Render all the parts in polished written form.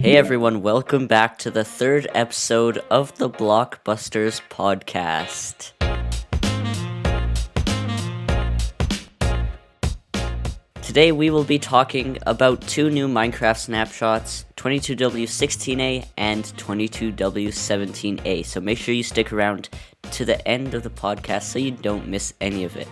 Hey everyone, welcome back to the third episode of the Blockbusters podcast. Today we will be talking about two new Minecraft snapshots, 22W16A and 22W17A, so make sure you stick around to the end of the podcast so you don't miss any of it.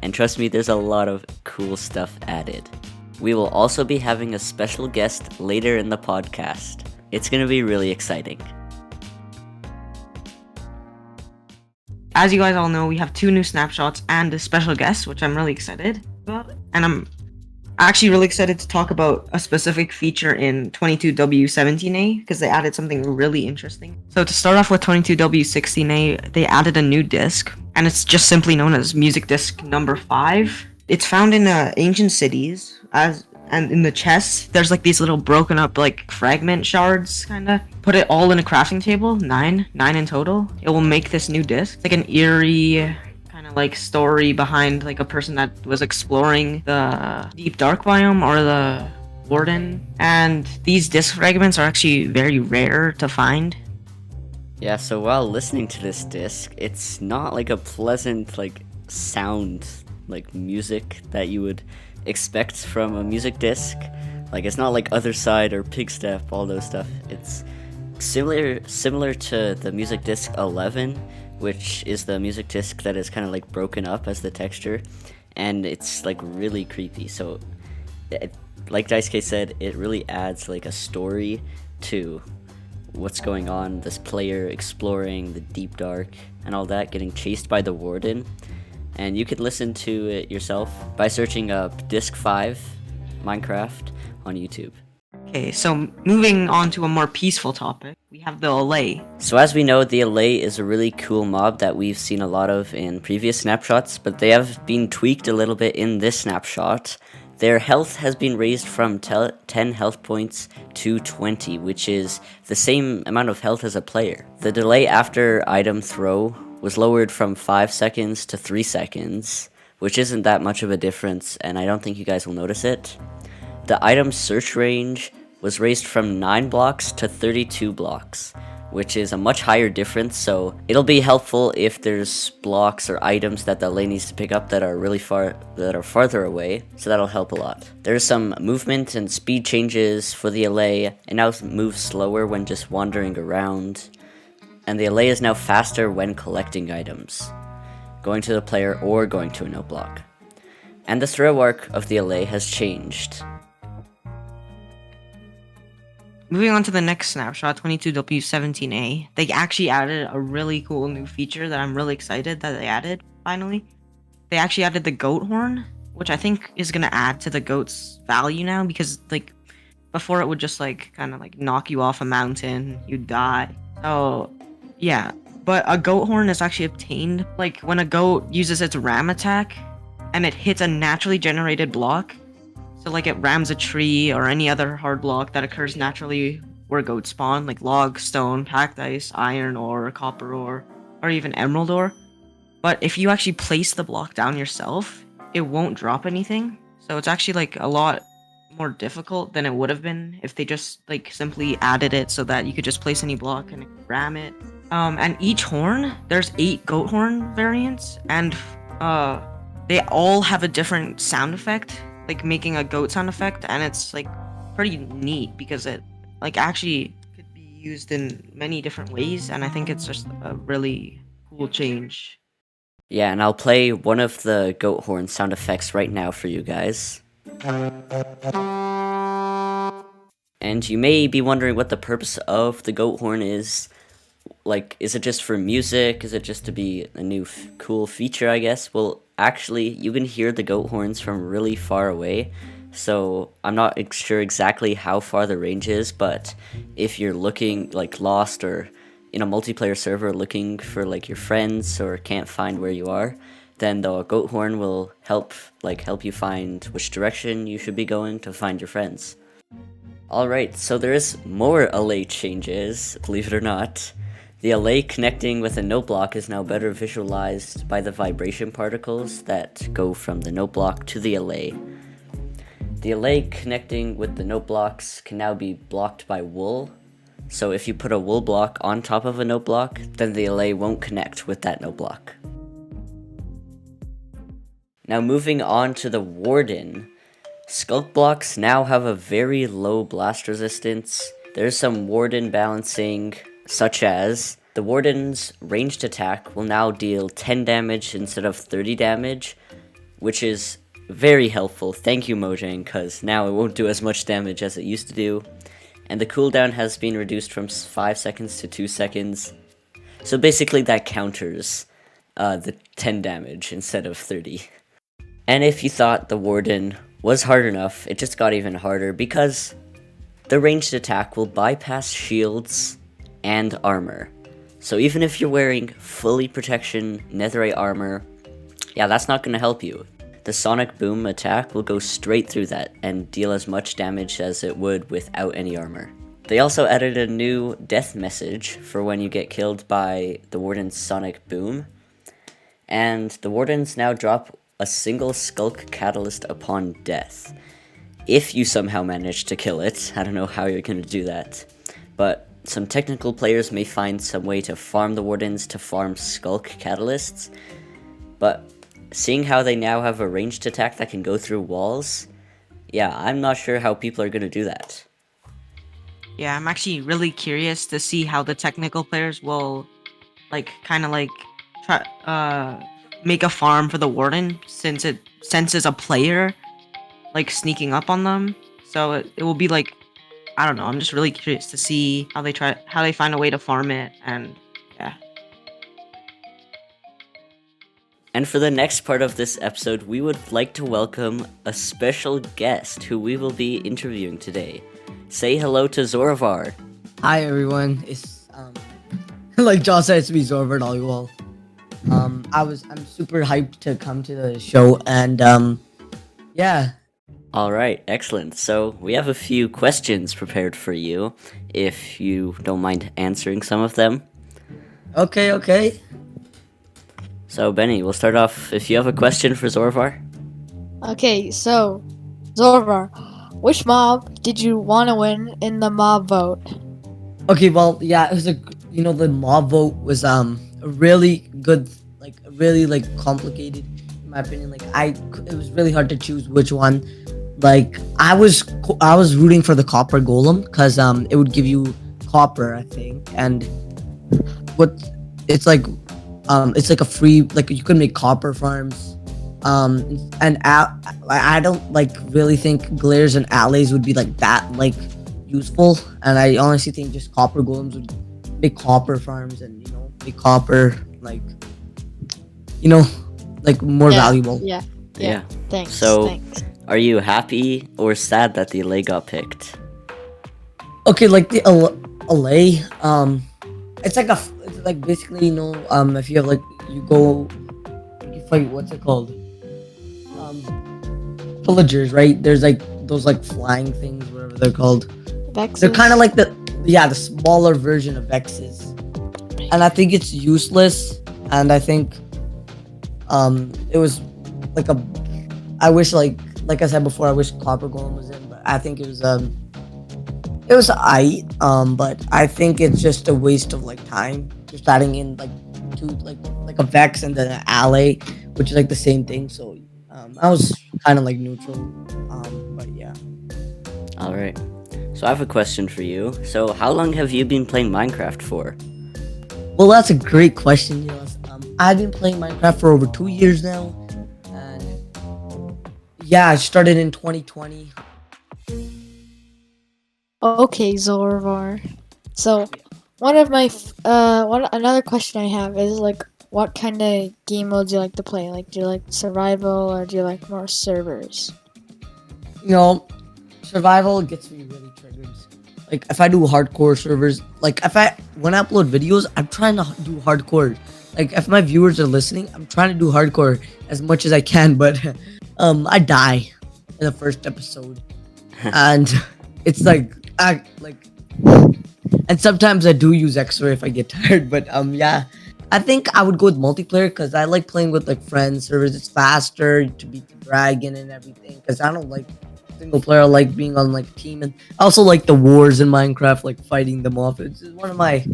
And trust me, there's a lot of cool stuff added. We will also be having a special guest later in the podcast. It's going to be really exciting. As you guys all know, we have two new snapshots and a special guest, which I'm really excited about. And I'm actually really excited to talk about a specific feature in 22W17A because they added something really interesting. So to start off with 22W16A, they added a new disc, and it's just simply known as music disc number 5. It's found in ancient cities, and in the chests, there's like these little broken up like fragment shards, kinda. Put it all in a crafting table, nine in total. It will make this new disc. It's like an eerie kind of like story behind like a person that was exploring the deep dark biome or the warden. And these disc fragments are actually very rare to find. Yeah, so while listening to this disc, it's not like a pleasant like sound like music that you would expect from a music disc. Like, it's not like Other Side or Pigstep, all those stuff. It's similar to the music disc 11, which is the music disc that is kind of like broken up as the texture, and it's like really creepy. So like Daisuke said, it really adds like a story to what's going on, this player exploring the deep dark and all that, getting chased by the warden. And you could listen to it yourself by searching up Disc 5 Minecraft on YouTube. Okay, so moving on to a more peaceful topic, we have the Allay. So as we know, the Allay is a really cool mob that we've seen a lot of in previous snapshots, but they have been tweaked a little bit in this snapshot. Their health has been raised from 10 health points to 20, which is the same amount of health as a player. The delay after item throw was lowered from 5 seconds to 3 seconds, which isn't that much of a difference, and I don't think you guys will notice it. The item search range was raised from 9 blocks to 32 blocks, which is a much higher difference, so it'll be helpful if there's blocks or items that the Allay needs to pick up that are farther away, so that'll help a lot. There's some movement and speed changes for the Allay. It now moves slower when just wandering around, and the Allay is now faster when collecting items, going to the player or going to a note block. And the throw arc of the Allay has changed. Moving on to the next snapshot, 22W17A, they actually added a really cool new feature that I'm really excited that they added, finally. They actually added the goat horn, which I think is going to add to the goat's value now, because like before it would just like kind of like knock you off a mountain, you'd die. So yeah, but a goat horn is actually obtained like when a goat uses its ram attack and it hits a naturally generated block. So like it rams a tree or any other hard block that occurs naturally where goats spawn, like log, stone, packed ice, iron ore, copper ore, or even emerald ore. But if you actually place the block down yourself, it won't drop anything. So it's actually like a lot more difficult than it would have been if they just like simply added it so that you could just place any block and ram it. And each horn, there's 8 goat horn variants, and they all have a different sound effect, like making a goat sound effect, and it's like pretty neat because it like actually could be used in many different ways, and I think it's just a really cool change. Yeah, and I'll play one of the goat horn sound effects right now for you guys. And you may be wondering what the purpose of the goat horn is. Like, is it just for music? Is it just to be a new cool feature, I guess? Well, actually, you can hear the goat horns from really far away, so I'm not sure exactly how far the range is, but if you're looking, like, lost or in a multiplayer server looking for, like, your friends or can't find where you are, then the goat horn will help you find which direction you should be going to find your friends. Alright, so there is more Allay changes, believe it or not. The Allay connecting with a note block is now better visualized by the vibration particles that go from the note block to the Allay. The allay connecting with the note blocks can now be blocked by wool. So if you put a wool block on top of a note block, then the allay won't connect with that note block. Now moving on to the Warden. Skulk blocks now have a very low blast resistance. There's some Warden balancing, such as the Warden's ranged attack will now deal 10 damage instead of 30 damage, which is very helpful. Thank you, Mojang, because now it won't do as much damage as it used to do. And the cooldown has been reduced from 5 seconds to 2 seconds. So basically that counters the 10 damage instead of 30. And if you thought the Warden was hard enough, it just got even harder because the ranged attack will bypass shields and armor. So even if you're wearing fully protection netherite armor, yeah, that's not going to help you. The sonic boom attack will go straight through that and deal as much damage as it would without any armor. They also added a new death message for when you get killed by the Warden's sonic boom. And the Wardens now drop a single Skulk Catalyst upon death. If you somehow manage to kill it, I don't know how you're going to do that. But some technical players may find some way to farm the Wardens to farm Skulk Catalysts. But seeing how they now have a ranged attack that can go through walls, yeah, I'm not sure how people are going to do that. Yeah, I'm actually really curious to see how the technical players will, try make a farm for the Warden, since it senses a player sneaking up on them. So it will be I don't know. I'm just really curious to see how they find a way to farm it, and yeah. And for the next part of this episode, we would like to welcome a special guest who we will be interviewing today. Say hello to Zoravard. Hi everyone, it's like Josh said, it's me, Zoravard all you all. I'm super hyped to come to the show, and yeah. Alright, excellent. So we have a few questions prepared for you, if you don't mind answering some of them. Okay. So Benny, we'll start off. If you have a question for Zoravar. Okay, so Zoravar, which mob did you want to win in the mob vote? Okay, well, yeah, it was the mob vote was a really good, really complicated in my opinion. It was really hard to choose which one. I was rooting for the copper golem because it would give you copper, I think, and it's like a free, you could make copper farms, and I don't really think glares and allays would be that useful, and I honestly think just copper golems would make copper farms and make copper more valuable. Yeah. Thanks. So, are you happy or sad that the allay got picked? Okay, the allay, it's basically if you have you fight, what's it called, villagers, right? There's those flying things, whatever they're called. Vexes? They're kind of the smaller version of Vexes, and I think it's useless, and I think it was I wish like I said before, I wish copper golem was in, but I think it was but I think it's just a waste of time, just adding in two a Vex and then an allay, which is the same thing. So I was kind of neutral, but yeah. All right. So I have a question for you. So how long have you been playing Minecraft for? Well, that's a great question, Niels. I've been playing Minecraft for over 2 years now, and yeah, I started in 2020. Okay, Zoravar. So, another question I have is what kind of game modes do you like to play? Do you like survival or do you like more servers? Survival gets me really triggered. If I do hardcore servers, when I upload videos, I'm trying to do hardcore. If my viewers are listening, I'm trying to do hardcore as much as I can, but I die in the first episode, and it's and sometimes I do use X-ray if I get tired, but yeah, I think I would go with multiplayer because I like playing with friends servers. It's faster to beat the dragon and everything, because I don't like single player. I like being on like team, and I also like the wars in Minecraft, like fighting them off. It's one of my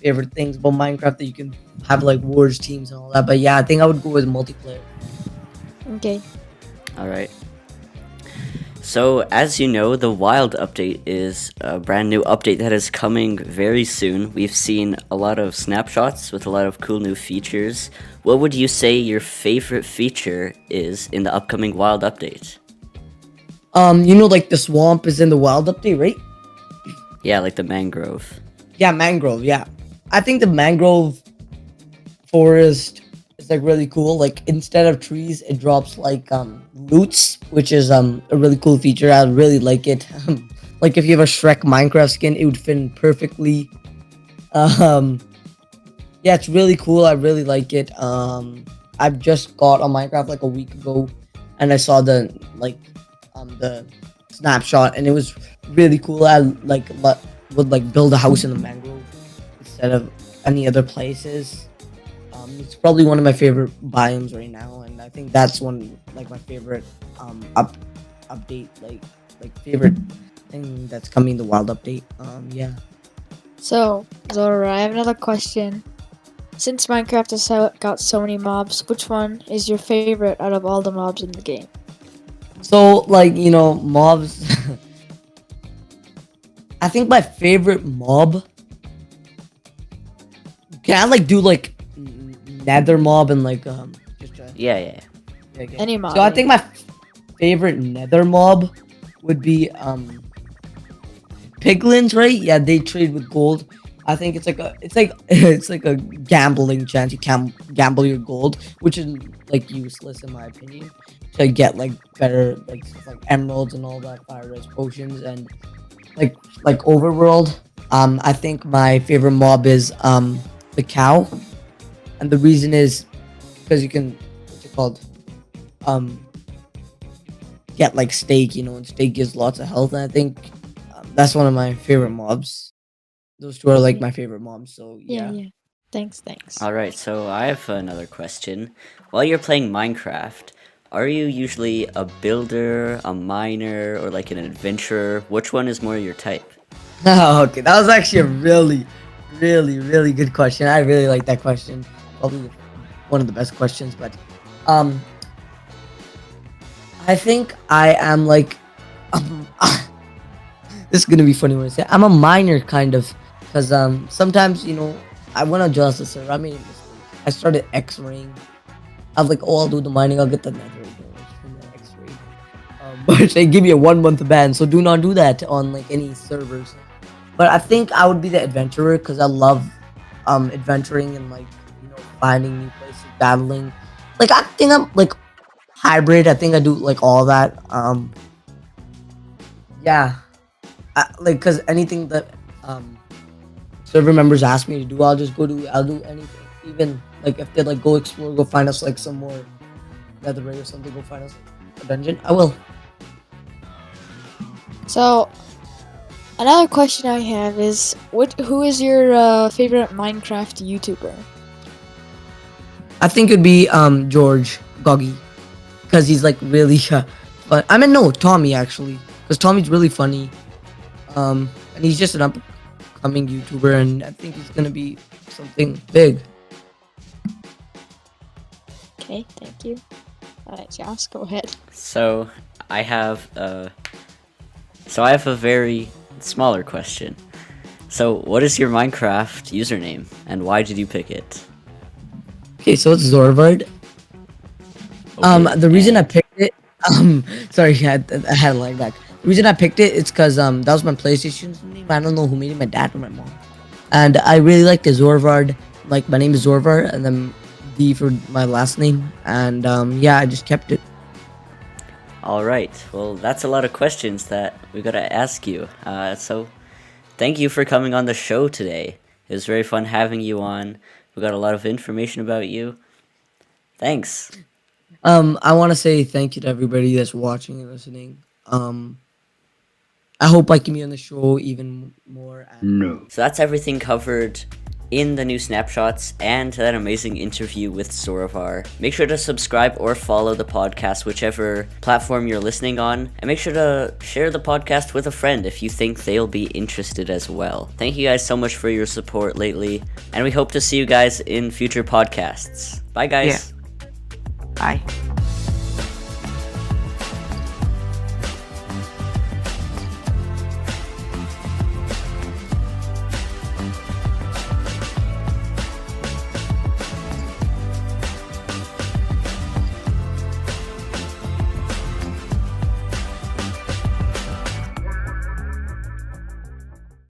favorite things about Minecraft that you can have like wars teams and all that. But yeah, I think I would go with multiplayer. Okay. All right. So, as you know, the Wild update is a brand new update that is coming very soon. We've seen a lot of snapshots with a lot of cool new features. What would you say your favorite feature is in the upcoming Wild update? Like the swamp is in the Wild update, right? Yeah, like the mangrove. Yeah, mangrove. Yeah, I think the mangrove forest is like really cool. Like instead of trees, it drops like roots, which is a really cool feature. I really like it. Like if you have a Shrek Minecraft skin, it would fit in perfectly. Um, yeah, it's really cool. I really like it. I've just got on Minecraft like a week ago, and I saw the snapshot, and it was really cool. I would like build a house in the mangrove instead of any other places. It's probably one of my favorite biomes right now, and I think that's one like my favorite update like favorite thing that's coming in the Wild update. Yeah. So, Zora, I have another question. Since Minecraft has got so many mobs, which one is your favorite out of all the mobs in the game? So like mobs. I think my favorite mob. Can I like do like nether mob and like just Yeah, yeah. okay. Any mob. So I think my favorite nether mob would be piglins, right? Yeah, they trade with gold. I think it's like it's like a gambling chance. You can gamble your gold, which is like useless in my opinion, to get like better like stuff like emeralds and all that, fire res potions and like overworld. I think my favorite mob is the cow, and the reason is because you can what's it called get like steak, and steak gives lots of health, and I think that's one of my favorite mobs. Those two are like my favorite mobs, so Yeah, yeah. yeah. Thanks. All right, so I have another question. While you're playing Minecraft, are you usually a builder, a miner, or like an adventurer? Which one is more your type? Okay, that was actually a really, really, really good question. I really like that question. Probably one of the best questions, but I think I am like this is gonna be funny when I say I'm a miner kind of, because sometimes I want to adjust the server. I mean, I started X-raying. I was like, oh, I'll do the mining. I'll get the nether and the X-ray. But they give you a 1 month ban, so do not do that on like any servers. But I think I would be the adventurer because I love adventuring and like finding new places, battling. Like I think I'm like hybrid. I think I do like all that. Yeah, like because anything that server members ask me to do, I'll just go do. I'll do anything. Even like if they like go explore, go find us like some more nether ray or something, go find us a dungeon, I will. So, another question I have is, who is your favorite Minecraft YouTuber? I think it'd be George Goggy, because he's like really but I mean no, Tommy actually, because Tommy's really funny, and he's just an upcoming YouTuber, and I think he's gonna be something big. Okay, thank you. Alright, Josh, go ahead. So I have a very smaller question. So what is your Minecraft username and why did you pick it? Okay, so it's Zoravard. Okay, The reason I and- picked it, sorry, I had a lag back. The reason I picked it is because that was my PlayStation's name. I don't know who made it, my dad or my mom. And I really like the Zoravard. Like my name is Zoravard, and then D for my last name. And yeah, I just kept it. All right. Well, that's a lot of questions that we gotta ask you. So thank you for coming on the show today. It was very fun having you on. We got a lot of information about you. Thanks. I want to say thank you to everybody that's watching and listening. I hope I can be on the show even more. So that's everything covered in the new snapshots and that amazing interview with Zoravard. Make sure to subscribe or follow the podcast, whichever platform you're listening on, and make sure to share the podcast with a friend if you think they'll be interested as well. Thank you guys so much for your support lately, and we hope to see you guys in future podcasts. Bye, guys. Bye.